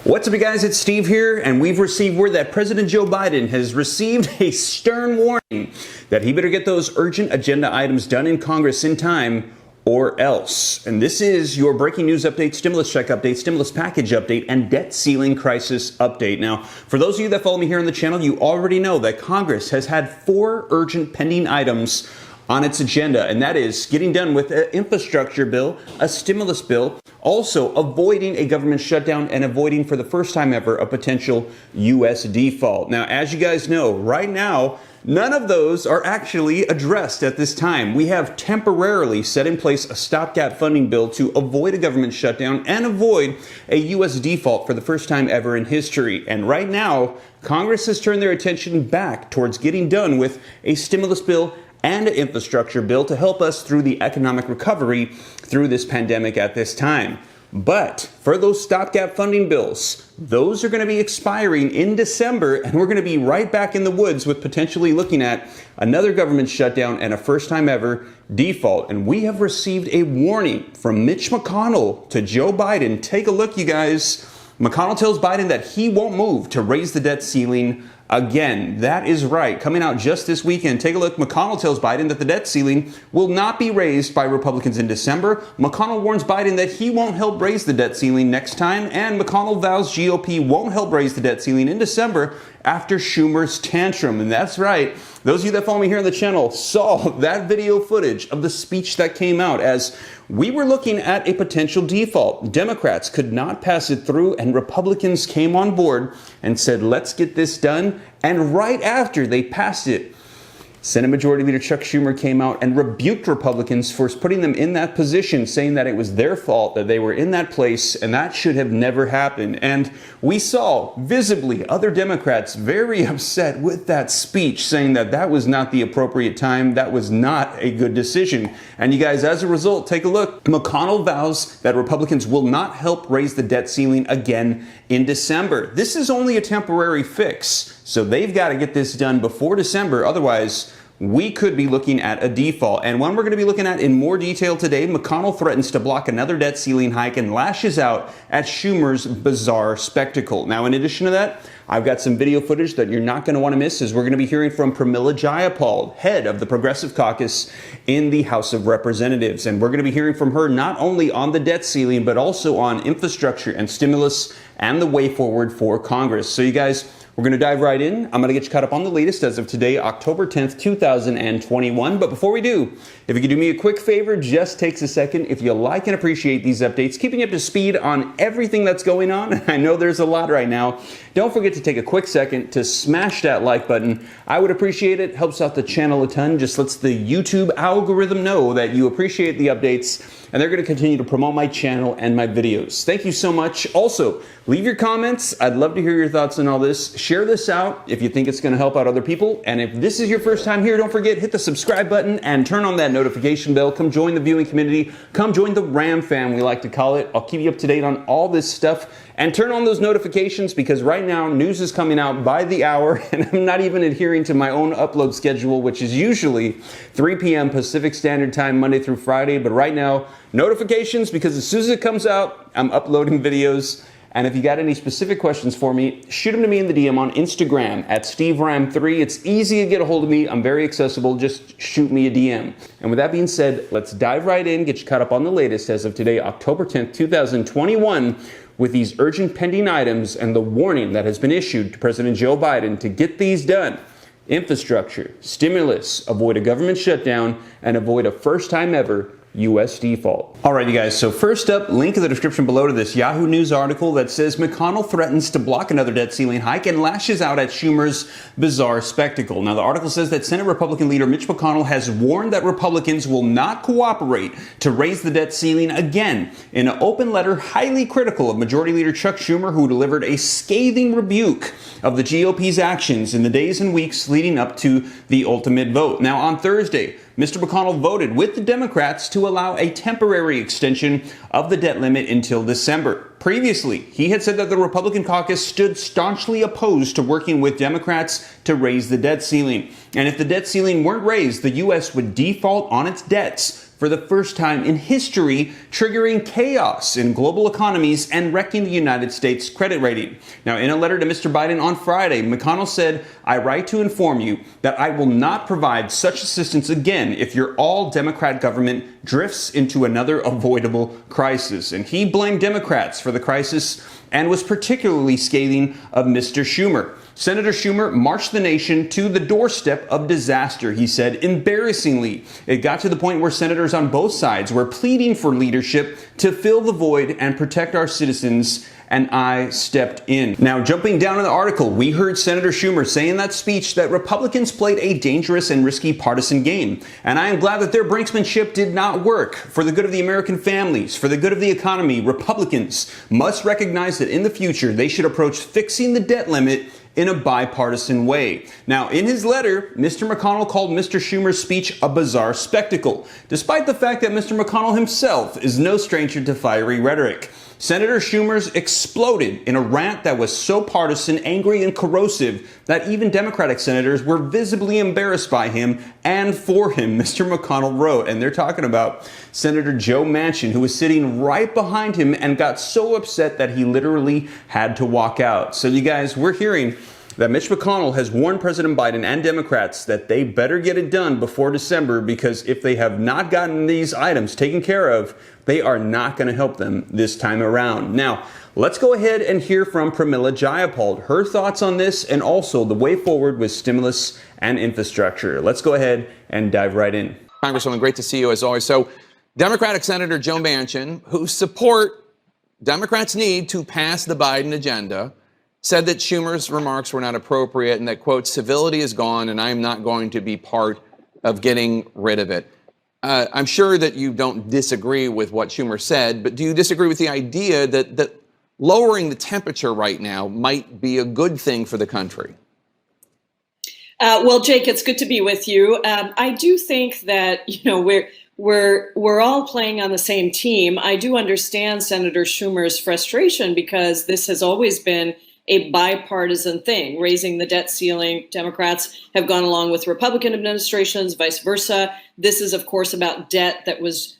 What's up, you guys? It's Steve here, and we've received word that President Joe Biden has received a stern warning that he better get those urgent agenda items done in Congress in time or else. And this is your breaking news update, stimulus check update, stimulus package update, and debt ceiling crisis update. Now, for those of you that follow me here on the channel, you already know that Congress has had 4 urgent pending items on its agenda, and that is getting done with an infrastructure bill, a stimulus bill, also avoiding a government shutdown and avoiding for the first time ever a potential U.S. default. Now, as you guys know, right now, none of those are actually addressed at this time. We have temporarily set in place a stopgap funding bill to avoid a government shutdown and avoid a U.S. default for the first time ever in history. And right now, Congress has turned their attention back towards getting done with a stimulus bill and an infrastructure bill to help us through the economic recovery through this pandemic at this time. But for those stopgap funding bills, those are going to be expiring in December, and we're going to be right back in the woods with potentially looking at another government shutdown and a first time ever default. And we have received a warning from Mitch McConnell to Joe Biden. Take a look, you guys. McConnell tells Biden that he won't move to raise the debt ceiling again. That is right. Coming out just this weekend. Take a look. McConnell tells Biden that the debt ceiling will not be raised by Republicans in December. McConnell warns Biden that he won't help raise the debt ceiling next time. And McConnell vows GOP won't help raise the debt ceiling in December after Schumer's tantrum. And that's right. Those of you that follow me here on the channel saw that video footage of the speech that came out as we were looking at a potential default. Democrats could not pass it through, and Republicans came on board and said, let's get this done. And right after they passed it, Senate Majority Leader Chuck Schumer came out and rebuked Republicans for putting them in that position, saying that it was their fault that they were in that place and that should have never happened. And we saw visibly other Democrats very upset with that speech, saying that that was not the appropriate time, that was not a good decision. And you guys, as a result, take a look. McConnell vows that Republicans will not help raise the debt ceiling again in December. This is only a temporary fix, so they've got to get this done before December. Otherwise, we could be looking at a default. And one we're going to be looking at in more detail today, McConnell threatens to block another debt ceiling hike and lashes out at Schumer's bizarre spectacle. Now, in addition to that, I've got some video footage that you're not going to want to miss, as we're going to be hearing from Pramila Jayapal, head of the Progressive Caucus in the House of Representatives. And we're going to be hearing from her not only on the debt ceiling, but also on infrastructure and stimulus and the way forward for Congress. So you guys, we're going to dive right in. I'm going to get you caught up on the latest as of today, October 10th, 2021. But before we do, if you could do me a quick favor, just takes a second. If you like and appreciate these updates, keeping you up to speed on everything that's going on, I know there's a lot right now, don't forget to take a quick second to smash that like button. I would appreciate it. Helps out the channel a ton. Just lets the YouTube algorithm know that you appreciate the updates, and they're going to continue to promote my channel and my videos. Thank you so much. Also, leave your comments. I'd love to hear your thoughts on all this. Share this out if you think it's going to help out other people. And if this is your first time here, don't forget, hit the subscribe button and turn on that notification bell. Come join the viewing community. Come join the Ram fam, we like to call it. I'll keep you up to date on all this stuff. And turn on those notifications, because right now news is coming out by the hour, and I'm not even adhering to my own upload schedule, which is usually 3 p.m. Pacific Standard Time, Monday through Friday. But right now, notifications, because as soon as it comes out, I'm uploading videos. And if you got any specific questions for me, shoot them to me in the DM on Instagram at SteveRam3. It's easy to get a hold of me. I'm very accessible. Just shoot me a DM. And with that being said, let's dive right in, get you caught up on the latest as of today, October 10th, 2021, with these urgent pending items and the warning that has been issued to President Joe Biden to get these done. Infrastructure, stimulus, avoid a government shutdown, and avoid a first time ever U.S. default. All right, you guys, so first up, link in the description below to this Yahoo News article that says McConnell threatens to block another debt ceiling hike and lashes out at Schumer's bizarre spectacle. Now, the article says that Senate Republican leader Mitch McConnell has warned that Republicans will not cooperate to raise the debt ceiling again in an open letter highly critical of Majority Leader Chuck Schumer, who delivered a scathing rebuke of the GOP's actions in the days and weeks leading up to the ultimate vote. Now, on Thursday, Mr. McConnell voted with the Democrats to allow a temporary extension of the debt limit until December. Previously, he had said that the Republican caucus stood staunchly opposed to working with Democrats to raise the debt ceiling. And if the debt ceiling weren't raised, the U.S. would default on its debts for the first time in history, triggering chaos in global economies and wrecking the United States credit rating. Now, in a letter to Mr. Biden on Friday, McConnell said, "I write to inform you that I will not provide such assistance again if your all-Democrat government drifts into another avoidable crisis." And he blamed Democrats for the crisis and was particularly scathing of Mr. Schumer. Senator Schumer marched the nation to the doorstep of disaster, he said. Embarrassingly, it got to the point where senators on both sides were pleading for leadership to fill the void and protect our citizens, and I stepped in. Now, jumping down in the article, we heard Senator Schumer say in that speech that Republicans played a dangerous and risky partisan game. And I am glad that their brinksmanship did not work. For the good of the American families, for the good of the economy, Republicans must recognize that in the future they should approach fixing the debt limit in a bipartisan way. Now, in his letter, Mr. McConnell called Mr. Schumer's speech a bizarre spectacle, despite the fact that Mr. McConnell himself is no stranger to fiery rhetoric. Senator Schumer's exploded in a rant that was so partisan, angry, and corrosive that even Democratic senators were visibly embarrassed by him and for him, Mr. McConnell wrote. And they're talking about Senator Joe Manchin, who was sitting right behind him and got so upset that he literally had to walk out. So you guys, we're hearing that Mitch McConnell has warned President Biden and Democrats that they better get it done before December, because if they have not gotten these items taken care of, they are not going to help them this time around. Now, let's go ahead and hear from Pramila Jayapal, her thoughts on this and also the way forward with stimulus and infrastructure. Let's go ahead and dive right in. Congresswoman, great to see you as always. So, Democratic Senator Joe Manchin, who support Democrats' need to pass the Biden agenda, said that Schumer's remarks were not appropriate and that, quote, civility is gone and I am not going to be part of getting rid of it. I'm sure that you don't disagree with what Schumer said, but do you disagree with the idea that lowering the temperature right now might be a good thing for the country? Well, Jake, it's good to be with you. I do think that, we're all playing on the same team. I do understand Senator Schumer's frustration because this has always been a bipartisan thing, raising the debt ceiling. Democrats have gone along with Republican administrations, vice versa. This is, of course, about debt that was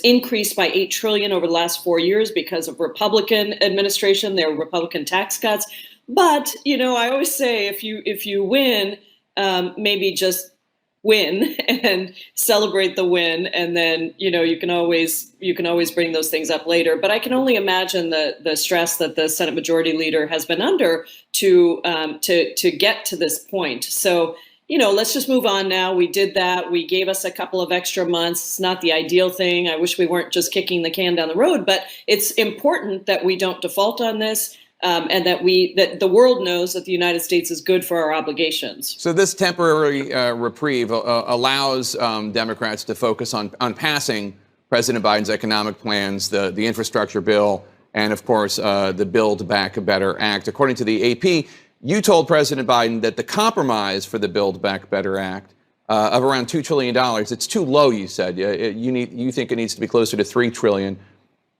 increased by $8 trillion over the last 4 years because of Republican administration. There were Republican tax cuts. But, I always say if you win, maybe just win and celebrate the win, and then you can always bring those things up later. But I can only imagine the stress that the Senate Majority Leader has been under to get to this point. So let's just move on now. We did that. We gave us a couple of extra months. It's not the ideal thing. I wish we weren't just kicking the can down the road, but it's important that we don't default on this. And that the world knows that the United States is good for our obligations. So this temporary reprieve allows Democrats to focus on passing President Biden's economic plans, the infrastructure bill, and of course the Build Back Better Act. According to the AP, you told President Biden that the compromise for the Build Back Better Act of around $2 trillion, it's too low, you said. You think it needs to be closer to $3 trillion.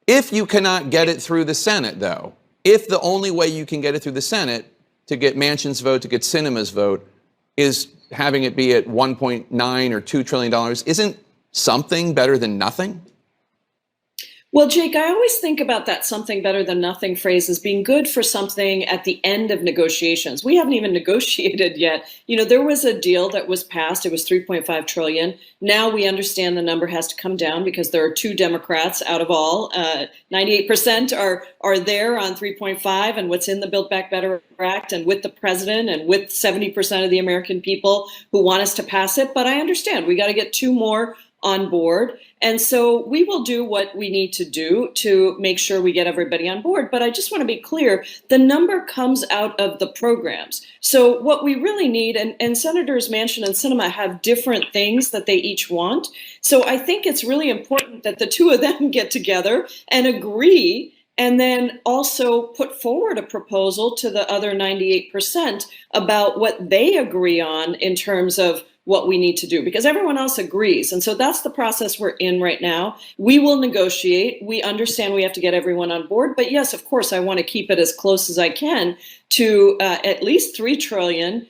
If you cannot get it through the Senate, though, if the only way you can get it through the Senate to get Manchin's vote, to get Sinema's vote, is having it be at $1.9 or $2 trillion, isn't something better than nothing? Well, Jake, I always think about that something better than nothing phrase as being good for something at the end of negotiations. We haven't even negotiated yet. There was a deal that was passed. It was $3.5 trillion. Now we understand the number has to come down because there are 2 Democrats out of all. 98% are there on 3.5 and what's in the Build Back Better Act, and with the president and with 70% of the American people who want us to pass it. But I understand we got to get 2 more on board. And so we will do what we need to do to make sure we get everybody on board. But I just want to be clear, the number comes out of the programs. So what we really need, and Senators Manchin and Sinema have different things that they each want. So I think it's really important that the 2 of them get together and agree, and then also put forward a proposal to the other 98% about what they agree on in terms of what we need to do, because everyone else agrees. And so that's the process we're in right now. We will negotiate. We understand we have to get everyone on board. But yes, of course, I want to keep it as close as I can to at least $3 trillion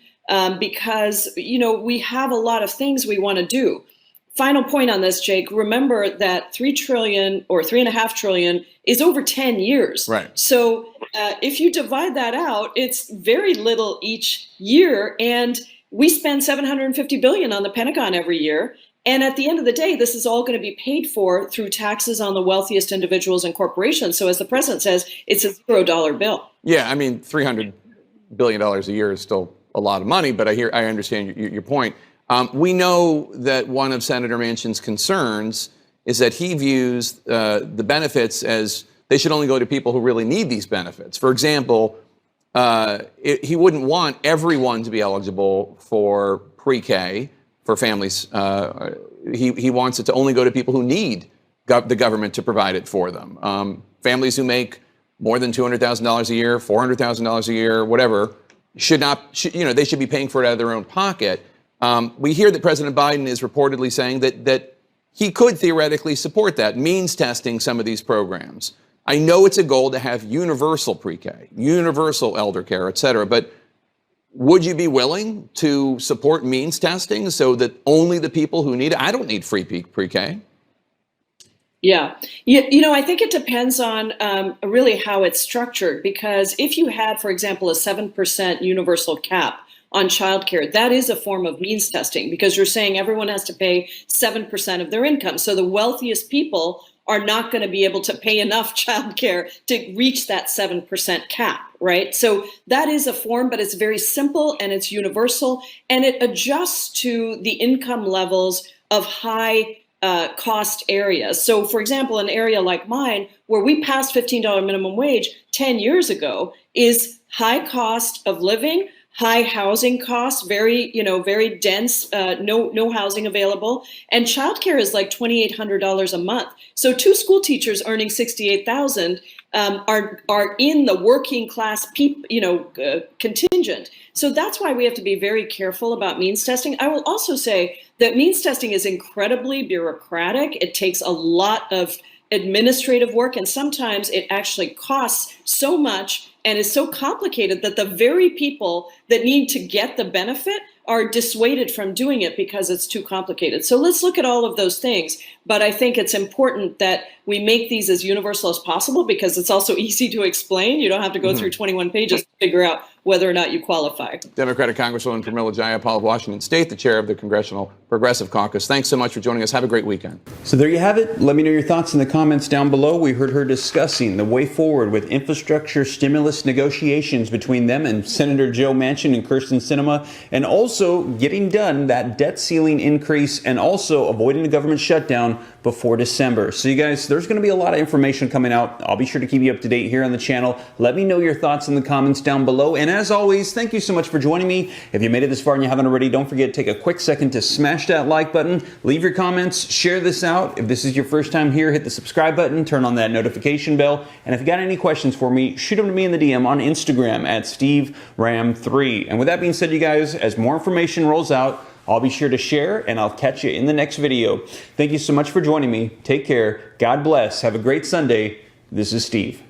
because, we have a lot of things we want to do. final point on this, Jake, remember that $3 trillion or $3.5 trillion is over 10 years. Right. So if you divide that out, it's very little each year. And we spend $750 billion on the Pentagon every year. And at the end of the day, this is all going to be paid for through taxes on the wealthiest individuals and corporations. So as the president says, it's a $0 bill. Yeah, I mean, $300 billion a year is still a lot of money, but I understand your point. We know that one of Senator Manchin's concerns is that he views the benefits as they should only go to people who really need these benefits. For example, he wouldn't want everyone to be eligible for pre-K for families. He wants it to only go to people who need the government to provide it for them. Families who make more than $200,000 a year, $400,000 a year, whatever, they should be paying for it out of their own pocket. We hear that President Biden is reportedly saying that he could theoretically support that, means testing some of these programs. I know it's a goal to have universal pre-K, universal elder care, et cetera, but would you be willing to support means testing so that only the people who need it? I don't need free pre-K. Yeah. I think it depends on really how it's structured, because if you had, for example, a 7% universal cap on childcare, that is a form of means testing, because you're saying everyone has to pay 7% of their income. So the wealthiest people are not going to be able to pay enough childcare to reach that 7% cap, right? So that is a form, but it's very simple and it's universal, and it adjusts to the income levels of high cost areas. So for example, an area like mine, where we passed $15 minimum wage 10 years ago, is high cost of living, high housing costs, very dense, no housing available, and childcare is like $2,800 a month. So two school teachers earning $68,000 are in the working class contingent. So that's why we have to be very careful about means testing. I will also say that means testing is incredibly bureaucratic. It takes a lot of administrative work, and sometimes it actually costs so much and is so complicated that the very people that need to get the benefit are dissuaded from doing it because it's too complicated. So let's look at all of those things. But I think it's important that we make these as universal as possible, because it's also easy to explain. You don't have to go through 21 pages to figure out whether or not you qualify. Democratic Congresswoman from Jayapal of Washington State, the chair of the Congressional Progressive Caucus. Thanks so much for joining us. Have a great weekend. So there you have it. Let me know your thoughts in the comments down below. We heard her discussing the way forward with infrastructure stimulus negotiations between them and Senator Joe Manchin and Kyrsten Sinema, and also getting done that debt ceiling increase and also avoiding a government shutdown before December. So you guys, there's going to be a lot of information coming out. I'll be sure to keep you up to date here on the channel. Let me know your thoughts in the comments down below. And as always, thank you so much for joining me. If you made it this far and you haven't already, don't forget to take a quick second to smash that like button, leave your comments, share this out. If this is your first time here, hit the subscribe button, turn on that notification bell. And if you got any questions for me, shoot them to me in the DM on Instagram at SteveRam3. And with that being said, you guys, as more information rolls out, I'll be sure to share, and I'll catch you in the next video. Thank you so much for joining me. Take care. God bless. Have a great Sunday. This is Steve.